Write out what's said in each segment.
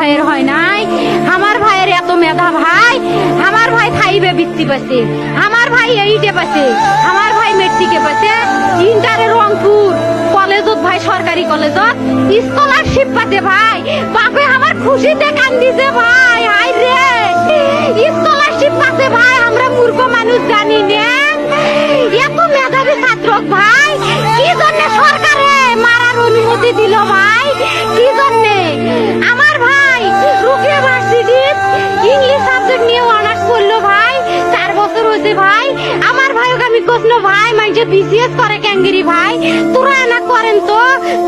ভাইয়ের হয় নাই। আমার ভাইয়ের এত মেধা ভাই, আমার ভাই 5-এ বৃত্তি পাচ্ছে, আমার ভাই 8-এ পাচ্ছে, আমার ভাই মেট্রিকে পাচ্ছে, ইন্টারে রংপুর কলেজত ভাই, সরকারি কলেজত স্কলারশিপ পাচ্ছে ভাই। বাপে আমার খুশিতে কান্দিছে ভাই, হাই রে স্কলারশিপ পাচ্ছে ভাই। আমরা মূর্খ মানুষ জানি না এত মেধাবী ছাত্র ভাই কি জন্য সরকারে মারার অনুমতি দিল ভাই, কি জন্য? আমার ভাই রুকিয়া ভার্সিটি ইংলিশ সাবজেক্ট নিয়ে অনার্স করলো ভাই, 4 বছর হয়েছে ভাই। আমার ভাইকে আমি কইল ভাই মানে বিসিএস করে ক্যাঙ্গেরি ভাই, তোরা না করেন তো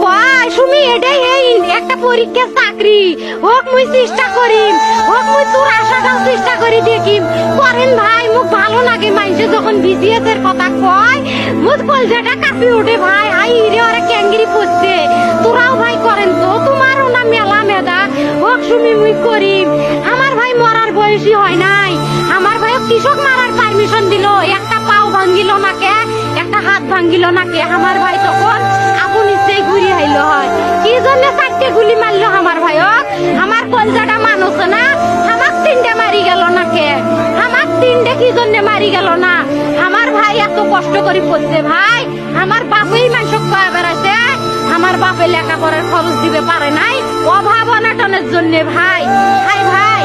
কয় সুমি এটাই এই একটা পরীক্ষা চাকরি হোক, মুই চেষ্টা করিম, হোক মুই তোর আশাটাও চেষ্টা করি দেখিম, করেন ভাই। মুখ ভালো লাগে মানুষে যখন বিসিএস এর কথা কয়, মুখ কলজাটা কাঁপি ওঠে ভাই, হাই রে ওরা ক্যাঙ্গেরি পড়ছে। তোরাও ভাই করেন তো, তোমারও না মেলা মেধা, হোক সুমি মুই করিম। আমার ভাই মরার বয়সী হয় নাই, আমার ভাই কৃষক মারার পারমিশন দিল, একটা পাও ভাঙ্গিল নাকে, একটা হাত ভাঙ্গিল নাকে। আমার ভাই তখন আপন ইচ্ছেই ঘুরি আইলো হয়, কি জন্য 4টে গুলি মারলো আমার ভাই? আমার কলজাটা মানুষ না, আমার 3টে মারি গেল নাকে, আমার 3টে কি জন্য মারি গেল না? আমার ভাই এত কষ্ট করে পড়ছে ভাই, আমার বাপেই মানুষ কয়ে বেড়াচ্ছে, আমার বাপে লেখাপড়ার খরচ দিবে পারে নাই, অভাব অনাটনের জন্য ভাই। হাই ভাই